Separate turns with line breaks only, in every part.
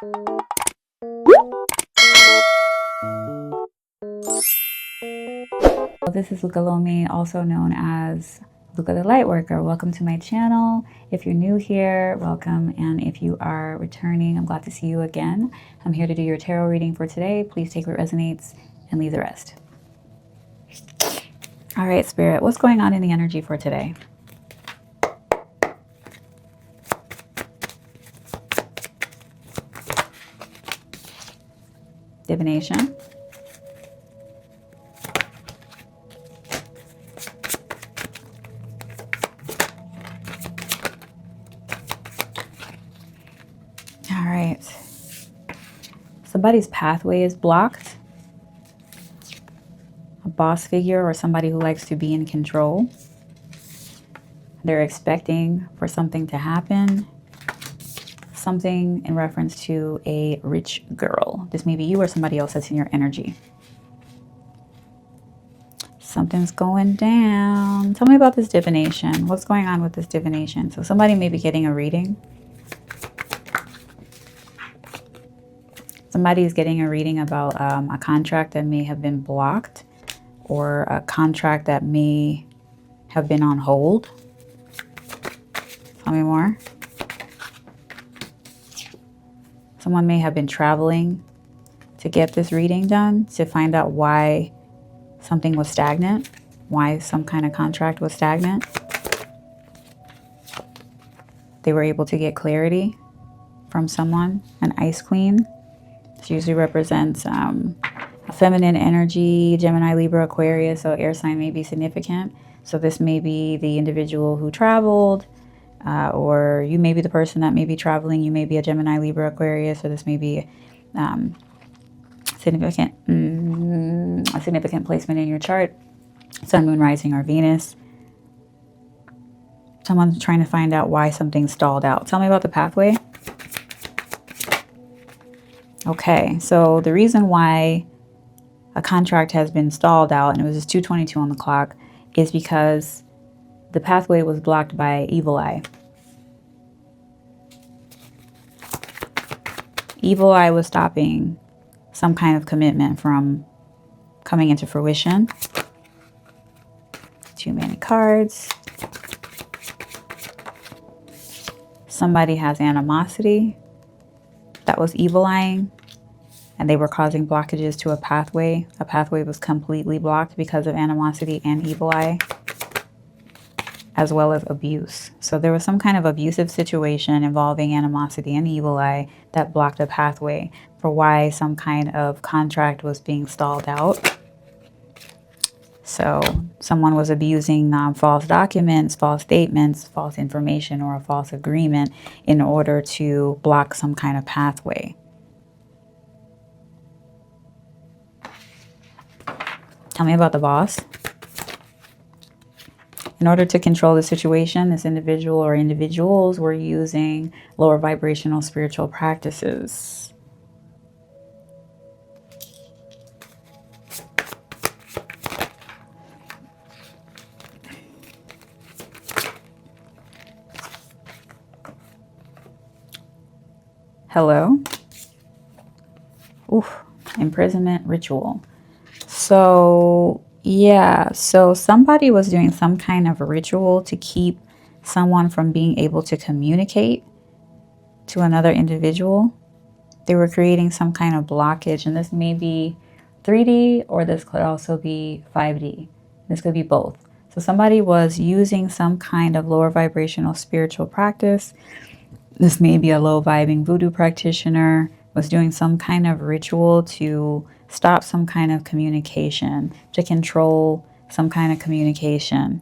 This is Luca Lomi, also known as Luca the Lightworker. Welcome to my channel. If you're new here, welcome. And if you are returning, I'm glad to see you again. I'm here to do your tarot reading for today. Please take what resonates and leave the rest. All right, Spirit, what's going on in the energy for today? Divination. All right. Somebody's pathway is blocked. A boss figure or somebody who likes to be in control. They're expecting for something to happen. Something in reference to a rich girl. This may be you or somebody else that's in your energy. Something's going down. Tell me about this divination. What's going on with this divination? So somebody may be getting a reading. Somebody's getting a reading about a contract that may have been blocked or a contract that may have been on hold. Tell me more. Someone may have been traveling to get this reading done to find out why something was stagnant, why some kind of contract was stagnant. They were able to get clarity from someone, an ice queen. This usually represents a feminine energy, Gemini, Libra, Aquarius, so air sign may be significant. So this may be the individual who traveled, or you may be the person that may be traveling. You may be a Gemini, Libra, Aquarius, or this may be a significant placement in your chart. Sun, Moon, Rising, or Venus. Someone's trying to find out why something stalled out. Tell me about the pathway. Okay, so the reason why a contract has been stalled out, and it was just 2:22 on the clock, is because the pathway was blocked by evil eye. Evil eye was stopping some kind of commitment from coming into fruition. Too many cards. Somebody has animosity that was evil eyeing, and they were causing blockages to a pathway. A pathway was completely blocked because of animosity and evil eye, as well as abuse. So there was some kind of abusive situation involving animosity and evil eye that blocked a pathway for why some kind of contract was being stalled out. So someone was abusing false documents, false statements, false information, or a false agreement in order to block some kind of pathway. Tell me about the boss. In order to control the situation, this individual or individuals were using lower vibrational spiritual practices. Hello. Oof, imprisonment ritual. So yeah, so somebody was doing some kind of ritual to keep someone from being able to communicate to another individual. They were creating some kind of blockage, and this may be 3D or this could also be 5D. This could be both. So somebody was using some kind of lower vibrational spiritual practice. This may be a low vibing voodoo practitioner, was doing some kind of ritual to stop some kind of communication, to control some kind of communication,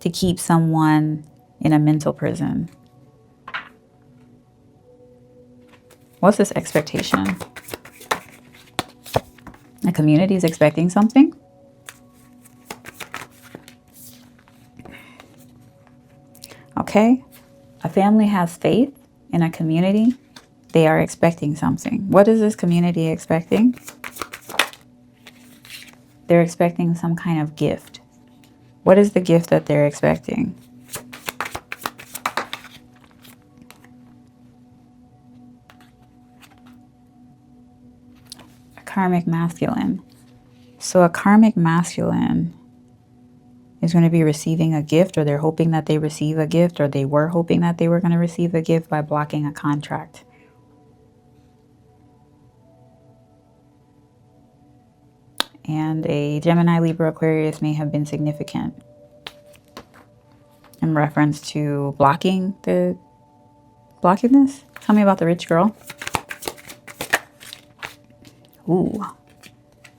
to keep someone in a mental prison. What's this expectation? The community is expecting something. Okay. A family has faith in a community. They are expecting something. What is this community expecting? They're expecting some kind of gift. What is the gift that they're expecting? karmic masculine. So a karmic masculine is going to be receiving a gift, or they're hoping that they receive a gift, or they were hoping that they were going to receive a gift by blocking a contract. And a Gemini, Libra, Aquarius may have been significant in reference to blocking this. Tell me about the rich girl. Ooh.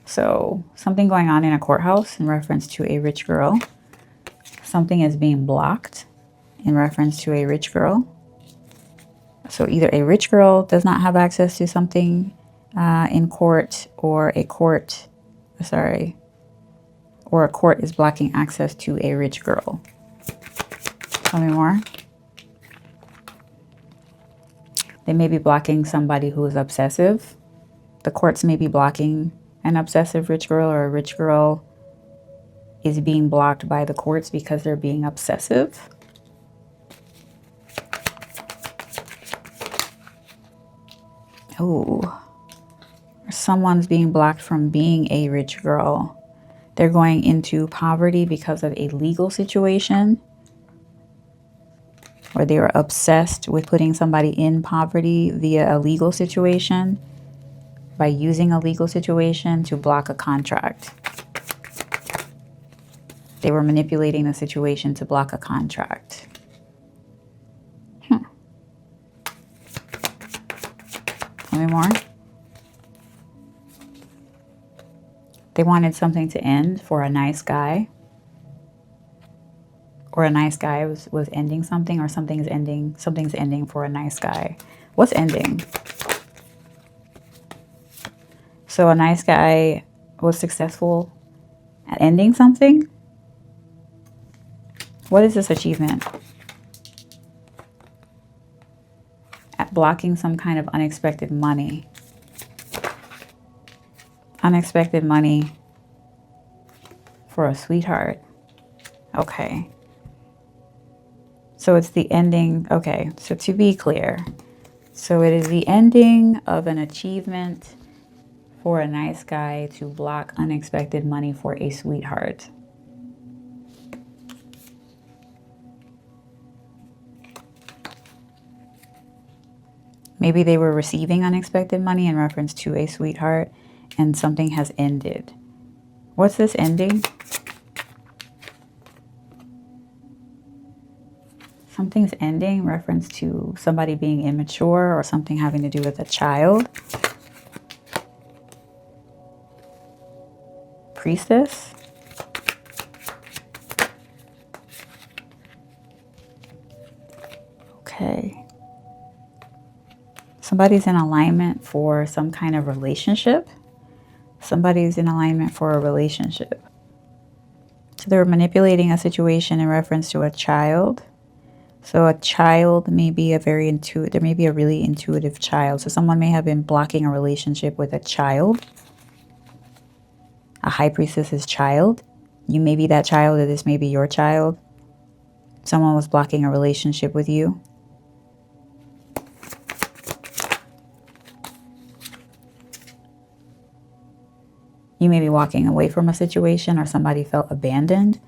So something going on in a courthouse in reference to a rich girl. Something is being blocked in reference to a rich girl. So either a rich girl does not have access to something in court, or a court is blocking access to a rich girl. Tell me more. They may be blocking somebody who is obsessive. The courts may be blocking an obsessive rich girl, or a rich girl is being blocked by the courts because they're being obsessive. Oh, someone's being blocked from being a rich girl. They're going into poverty because of a legal situation, or they were obsessed with putting somebody in poverty via a legal situation, by using a legal situation to block a contract. They were manipulating the situation to block a contract. Tell me more. They wanted something to end for a nice guy. Or a nice guy was ending something, or something's ending for a nice guy. What's ending? So a nice guy was successful at ending something. What is this achievement? At blocking some kind of unexpected money. Unexpected money for a sweetheart. Okay. So it's the ending. Okay, so to be clear, so it is the ending of an achievement for a nice guy to block unexpected money for a sweetheart. Maybe they were receiving unexpected money in reference to a sweetheart, and something has ended. What's this ending? Something's ending in reference to somebody being immature, or something having to do with a child. Priestess. Okay. Somebody's in alignment for some kind of relationship. Somebody's in alignment for a relationship. So they're manipulating a situation in reference to a child. So a child may be there may be a really intuitive child. So someone may have been blocking a relationship with a child. A high priestess's child. You may be that child, or this may be your child. Someone was blocking a relationship with you. You may be walking away from a situation, or somebody felt abandoned.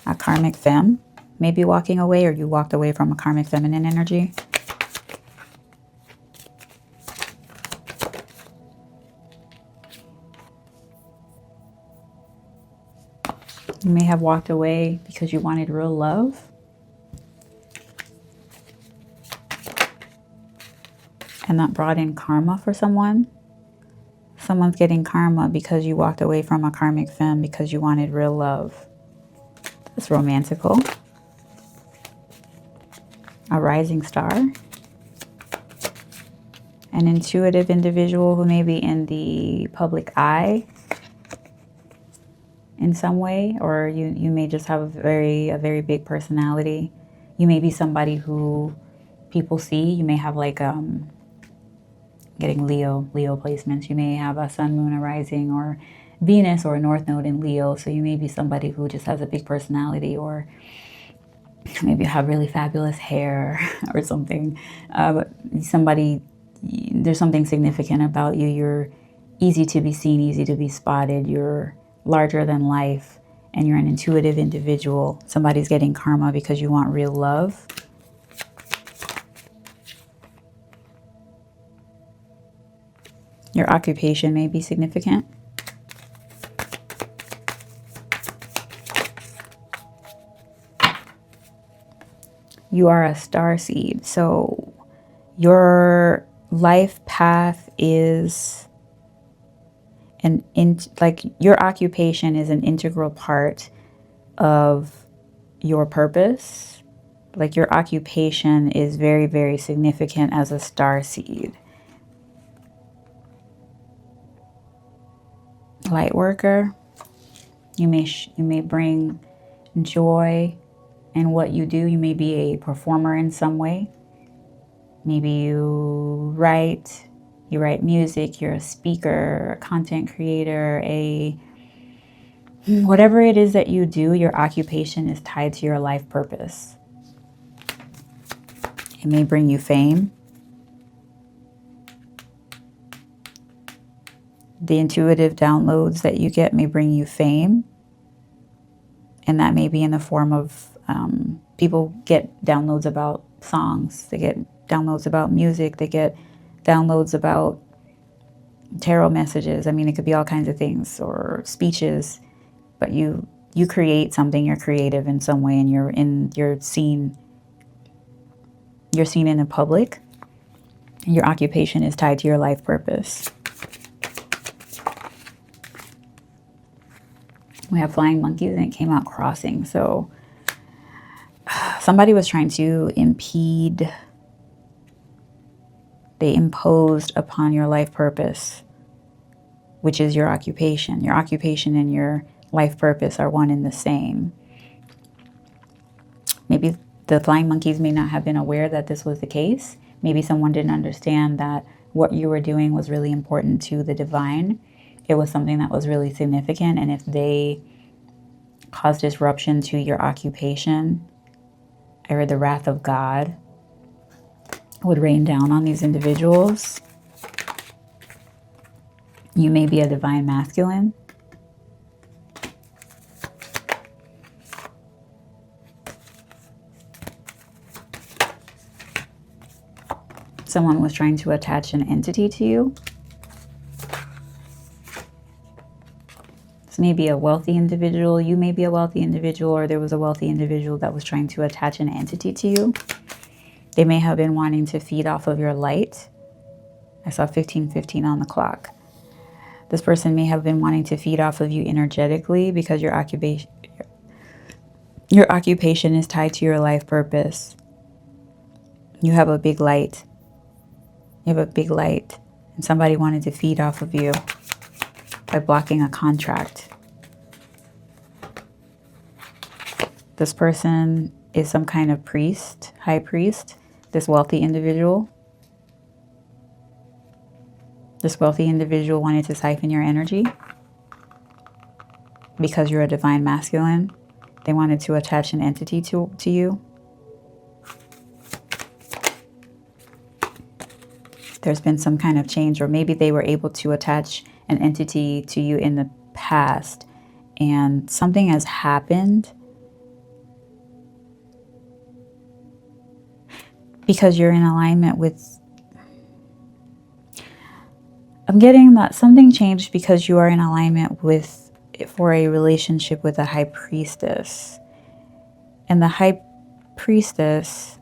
A karmic femme may be walking away, or you walked away from a karmic feminine energy. You may have walked away because you wanted real love. And that brought in karma for someone. Someone's getting karma because you walked away from a karmic femme because you wanted real love. That's romantical. A rising star. An intuitive individual who may be in the public eye in some way, or you may just have a very big personality. You may be somebody who people see. You may have like getting Leo placements. You may have a sun, moon, a rising, or Venus, or a north node in Leo. So you may be somebody who just has a big personality, or maybe have really fabulous hair or something. But somebody, there's something significant about you. You're easy to be seen, easy to be spotted. You're larger than life, and you're an intuitive individual. Somebody's getting karma because you want real love. Your occupation may be significant. You are a star seed. So your life path is like your occupation is an integral part of your purpose. Like your occupation is very, very significant as a star seed. Light worker, you may bring joy in what you do. You may be a performer in some way. Maybe you write music, you're a speaker, a content creator, whatever it is that you do, your occupation is tied to your life purpose. It may bring you fame. The intuitive downloads that you get may bring you fame. And that may be in the form of people get downloads about songs. They get downloads about music. They get downloads about tarot messages. I mean, it could be all kinds of things, or speeches. But you create something. You're creative in some way, and you're seen in the public. And your occupation is tied to your life purpose. We have flying monkeys, and it came out crossing. So somebody was trying to impede. They imposed upon your life purpose, which is your occupation. Your occupation and your life purpose are one and the same. Maybe the flying monkeys may not have been aware that this was the case. Maybe someone didn't understand that what you were doing was really important to the divine. It was something that was really significant. And if they cause disruption to your occupation, I read the wrath of God would rain down on these individuals. You may be a divine masculine. Someone was trying to attach an entity to you. This may be a wealthy individual. You may be a wealthy individual, or there was a wealthy individual that was trying to attach an entity to you. They may have been wanting to feed off of your light. I saw 15:15 on the clock. This person may have been wanting to feed off of you energetically because your occupation is tied to your life purpose. You have a big light. You have a big light, and somebody wanted to feed off of you by blocking a contract. This person is some kind of priest, high priest, this wealthy individual. This wealthy individual wanted to siphon your energy because you're a divine masculine. They wanted to attach an entity to you. There's been some kind of change, or maybe they were able to attach an entity to you in the past, and something has happened because you're in alignment with... I'm getting that something changed because you are in alignment with, for a relationship with a high priestess. And the high priestess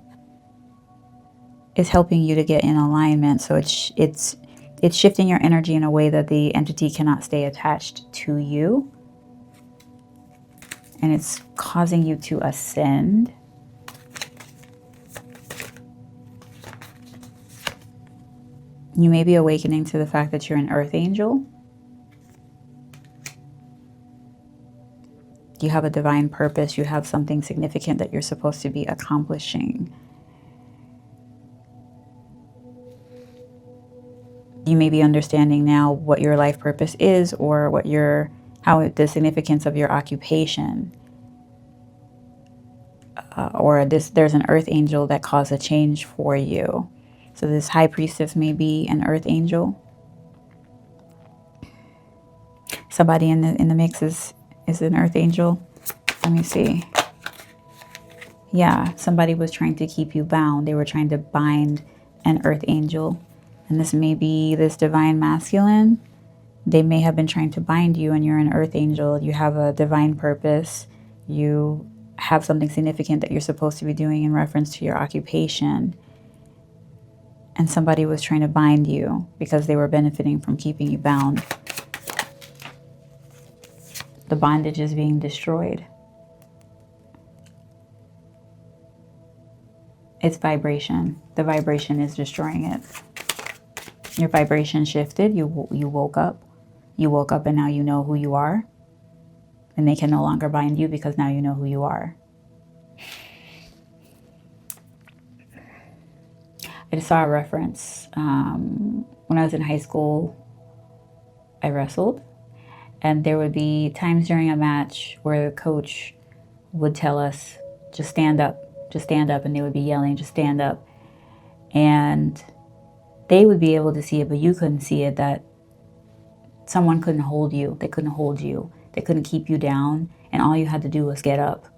is helping you to get in alignment. So it's shifting your energy in a way that the entity cannot stay attached to you. And it's causing you to ascend. You may be awakening to the fact that you're an earth angel. You have a divine purpose. You have something significant that you're supposed to be accomplishing. You may be understanding now what your life purpose is, or the significance of your occupation. There's an earth angel that caused a change for you. So this high priestess may be an earth angel. Somebody in the mix is an earth angel. Let me see. Yeah, somebody was trying to keep you bound. They were trying to bind an earth angel. And this may be this divine masculine. They may have been trying to bind you, and you're an earth angel. You have a divine purpose. You have something significant that you're supposed to be doing in reference to your occupation. And somebody was trying to bind you because they were benefiting from keeping you bound. The bondage is being destroyed. It's vibration. The vibration is destroying it. Your vibration shifted. You woke up. You woke up and now you know who you are. And they can no longer bind you because now you know who you are. I just saw a reference. When I was in high school, I wrestled. And there would be times during a match where the coach would tell us, just stand up. Just stand up. And they would be yelling, just stand up. And they would be able to see it, but you couldn't see it, that someone couldn't hold you. They couldn't hold you. They couldn't keep you down. And all you had to do was get up.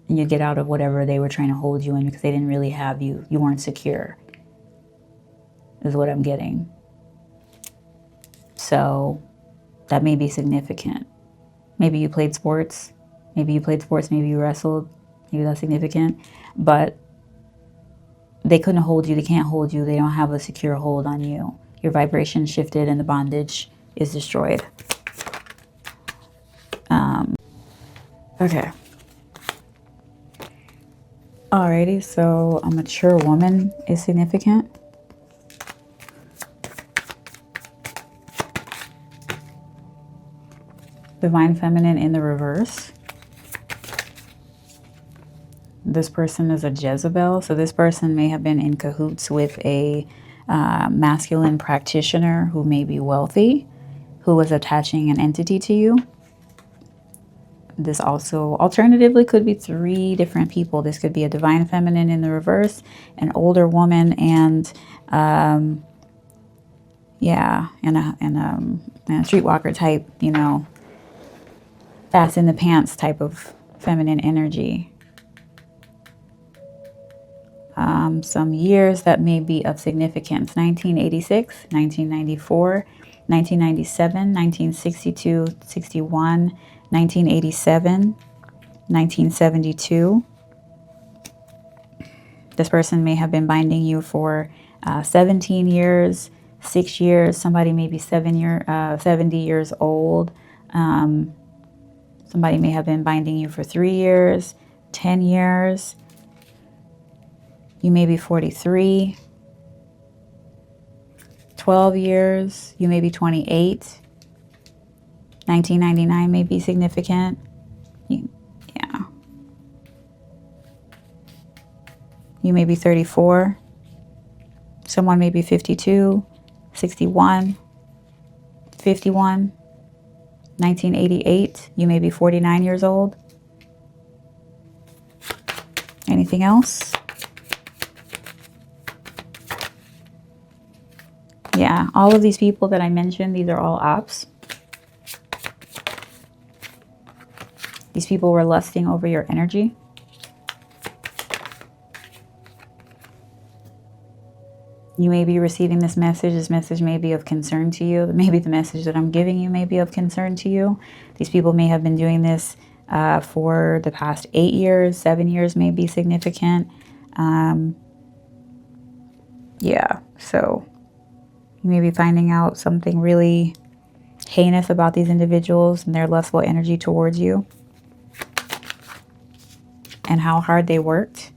And you get out of whatever they were trying to hold you in, because they didn't really have you. You weren't secure, is what I'm getting. So that may be significant. Maybe you played sports. Maybe you wrestled. Maybe that's significant. But they couldn't hold you. They can't hold you. They don't have a secure hold on you. Your vibration shifted and the bondage is destroyed. Okay. Alrighty, so a mature woman is significant. Divine feminine in the reverse. This person is a Jezebel. So this person may have been in cahoots with a masculine practitioner who may be wealthy, who was attaching an entity to you. This also alternatively could be 3 different people. This could be a divine feminine in the reverse, an older woman, and and a streetwalker type, you know, fast in the pants type of feminine energy. Some years that may be of significance: 1986, 1994, 1997, 1962, 61, 1987, 1972. This person may have been binding you for 17 years, 6 years. Somebody may be 70 years old. Somebody may have been binding you for 3 years, 10 years. You may be 43, 12 years. You may be 28. 1999 may be significant. Yeah. You may be 34. Someone may be 52, 61, 51. 1988. You may be 49 years old. Anything else? Yeah, all of these people that I mentioned, these are all ops. These people were lusting over your energy. You may be receiving this message. This message may be of concern to you. Maybe the message that I'm giving you may be of concern to you. These people may have been doing this for the past 8 years, 7 years may be significant. Yeah, so you may be finding out something really heinous about these individuals and their lustful energy towards you, and how hard they worked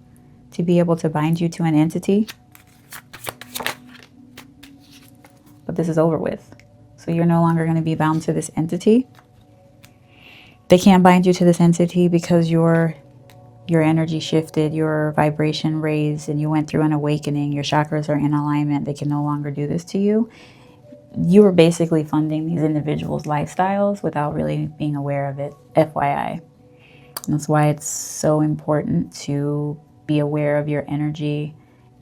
to be able to bind you to an entity. But this is over with. So you're no longer going to be bound to this entity. They can't bind you to this entity because your energy shifted, your vibration raised, and you went through an awakening. Your chakras are in alignment. They can no longer do this to you. You were basically funding these individuals' lifestyles without really being aware of it, FYI. And that's why it's so important to be aware of your energy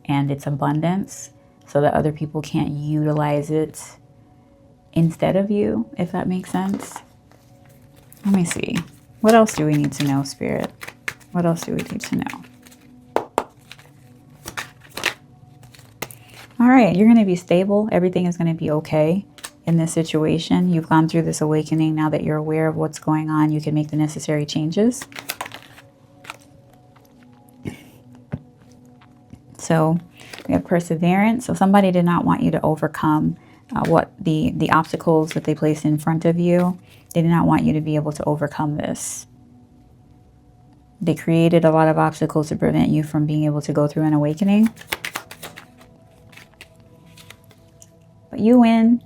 and its abundance so that other people can't utilize it instead of you, if that makes sense. Let me see. What else do we need to know, Spirit? What else do we need to know? All right, you're going to be stable. Everything is going to be okay in this situation. You've gone through this awakening. Now that you're aware of what's going on, you can make the necessary changes. So we have perseverance. So somebody did not want you to overcome what the obstacles that they placed in front of you. They did not want you to be able to overcome this. They created a lot of obstacles to prevent you from being able to go through an awakening. But you win.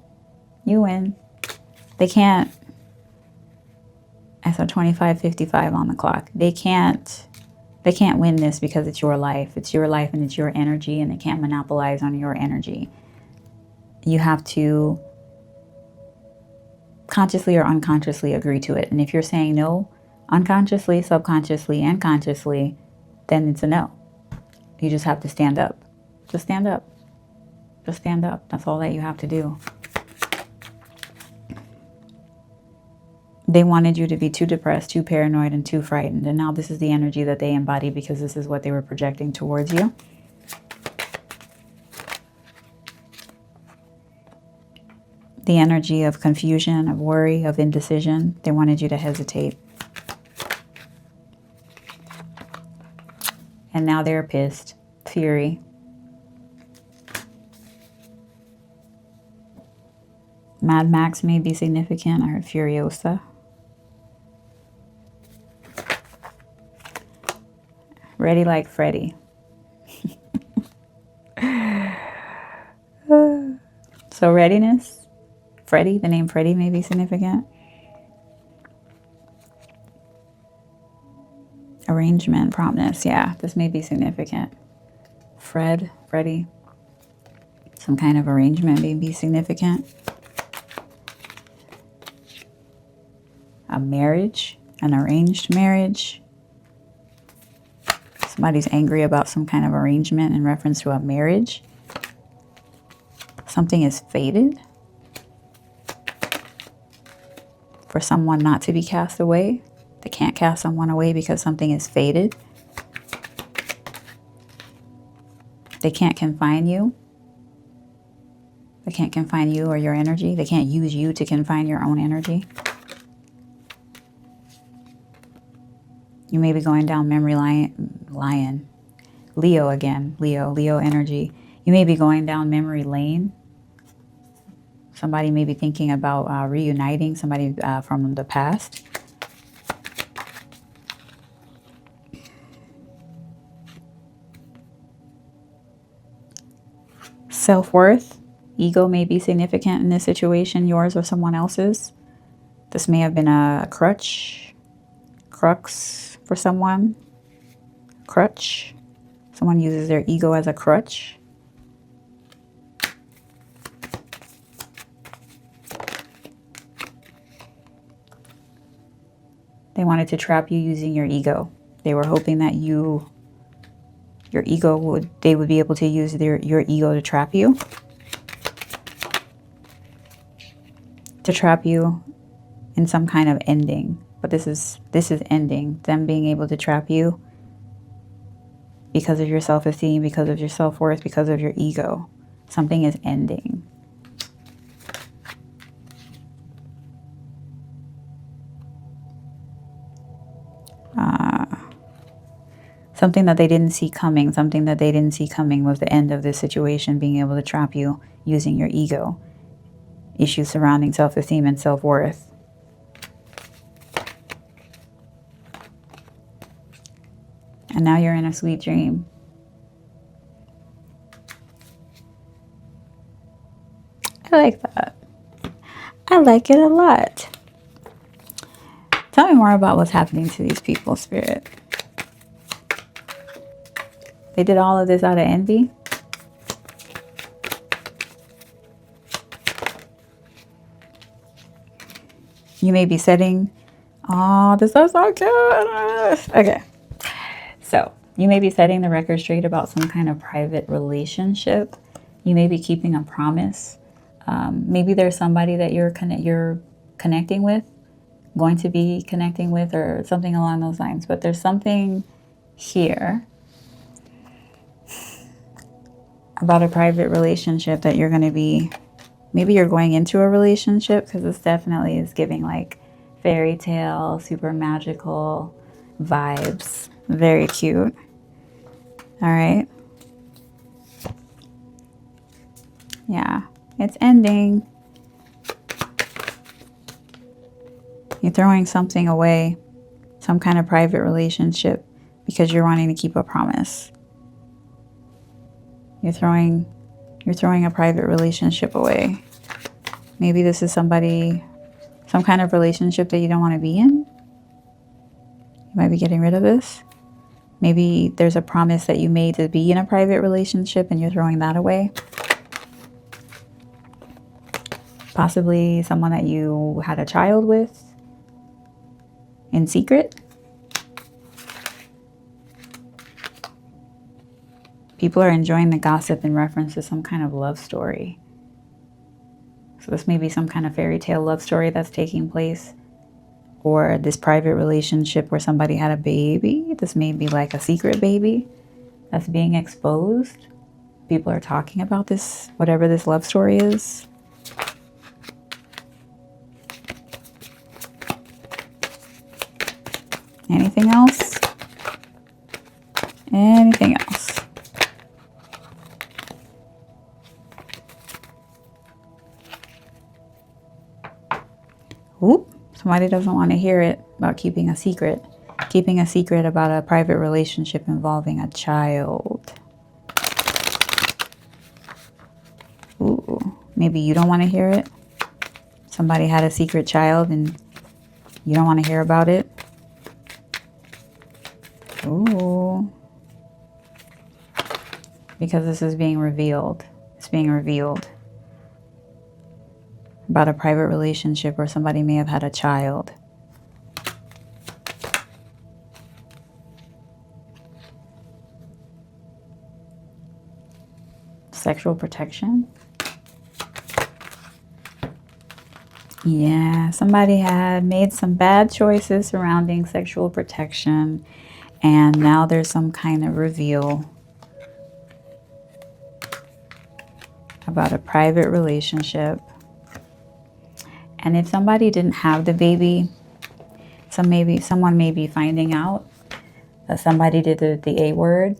You win. They can't. I saw 25:55 on the clock. They can't win this because it's your life. It's your life and it's your energy, and they can't monopolize on your energy. You have to consciously or unconsciously agree to it. And if you're saying no, unconsciously, subconsciously, and consciously, then it's a no. You just have to stand up. Just stand up. Just stand up. That's all that you have to do. They wanted you to be too depressed, too paranoid, and too frightened. And now this is the energy that they embody because this is what they were projecting towards you. The energy of confusion, of worry, of indecision. They wanted you to hesitate. And now they're pissed. Fury. Mad Max may be significant. I heard Furiosa. Ready like Freddy. So readiness. Freddy, the name Freddy may be significant. Arrangement, promptness. Yeah, this may be significant. Freddy. Some kind of arrangement may be significant. A marriage, an arranged marriage. Somebody's angry about some kind of arrangement in reference to a marriage. Something is fated for someone not to be cast away. They can't cast someone away because something is fated. They can't confine you. They can't confine you or your energy. They can't use you to confine your own energy. You may be going down memory lion. Leo again. Leo energy. You may be going down memory lane. Somebody may be thinking about reuniting somebody from the past. Self-worth. Ego may be significant in this situation, yours or someone else's. This may have been a crux for someone. Crutch. Someone uses their ego as a crutch. They wanted to trap you using your ego. They were hoping that they would be able to use your ego to trap you. To trap you in some kind of ending. But this is ending. Them being able to trap you because of your self-esteem, because of your self-worth, because of your ego. Something is ending. Something that they didn't see coming. Something that they didn't see coming was the end of this situation, being able to trap you using your ego. Issues surrounding self-esteem and self-worth. And now you're in a sweet dream. I like that. I like it a lot. Tell me more about what's happening to these people, Spirit. They did all of this out of envy. You may be setting, oh, this is so good. Okay. So You may be setting the record straight about some kind of private relationship. You may be keeping a promise. Maybe there's somebody that you're connecting with, going to be connecting with, or something along those lines. But there's something here about a private relationship that you're going to be, maybe you're going into a relationship, because this definitely is giving like fairy tale, super magical vibes. Very cute. All right. Yeah, it's ending. You're throwing something away, some kind of private relationship, because you're wanting to keep a promise. You're throwing a private relationship away. Maybe this is somebody, some kind of relationship that you don't want to be in. You might be getting rid of this. Maybe there's a promise that you made to be in a private relationship and you're throwing that away. Possibly someone that you had a child with in secret. People are enjoying the gossip in reference to some kind of love story. So this may be some kind of fairy tale love story that's taking place, or this private relationship where somebody had a baby. This may be like a secret baby that's being exposed. People are talking about this, whatever this love story is. Anything else? Anything else? Oop, somebody doesn't want to hear it about keeping a secret. Keeping a secret about a private relationship involving a child. Ooh, maybe you don't want to hear it. Somebody had a secret child and you don't want to hear about it. Ooh. Because this is being revealed. It's being revealed about a private relationship where somebody may have had a child. Sexual protection. Yeah, somebody had made some bad choices surrounding sexual protection, and now there's some kind of reveal about a private relationship. And if somebody didn't have the baby, someone may be finding out that somebody did the A word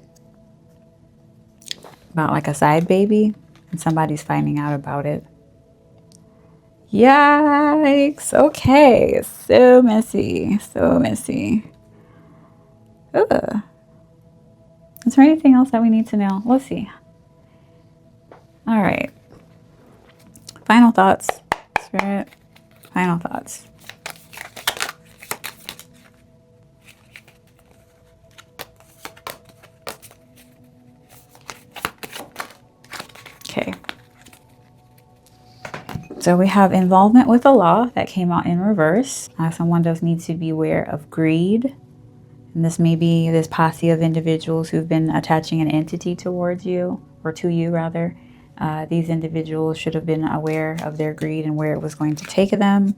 about like a side baby, and somebody's finding out about it. Yikes. Okay. So messy. So messy. Ugh. Is there anything else that we need to know? Let's see. All right. Final thoughts. Spirit. Final thoughts. Okay. So we have involvement with the law that came out in reverse. Someone does need to be aware of greed. And this may be this posse of individuals who've been attaching an entity towards you, or to you rather. These individuals should have been aware of their greed and where it was going to take them.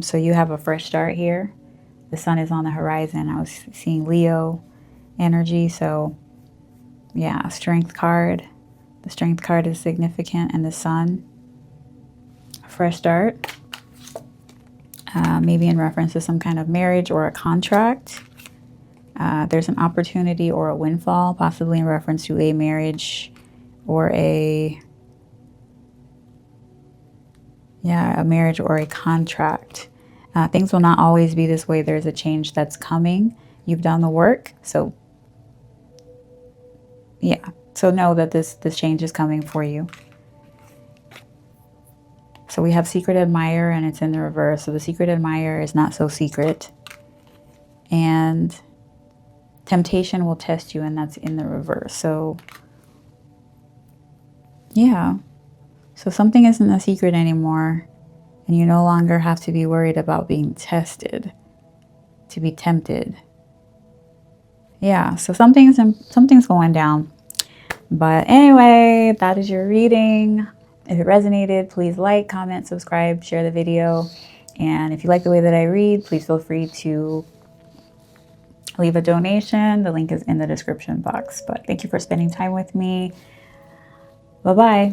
So you have a fresh start here. The sun is on the horizon. I was seeing Leo energy. So yeah, strength card. The strength card is significant, and the sun. A fresh start. Maybe in reference to some kind of marriage or a contract. There's an opportunity or a windfall, possibly in reference to a marriage or a marriage or a contract. Things will not always be this way. There's a change that's coming. You've done the work. So yeah. So know that this change is coming for you. So we have secret admirer, and it's in the reverse. So the secret admirer is not so secret. And temptation will test you, and that's in the reverse. So yeah. So something isn't a secret anymore, and you no longer have to be worried about being tested, to be tempted. Yeah, so something's going down. But anyway, that is your reading. If it resonated, please like, comment, subscribe, share the video. And if you like the way that I read, please feel free to leave a donation. The link is in the description box. But thank you for spending time with me. Bye-bye.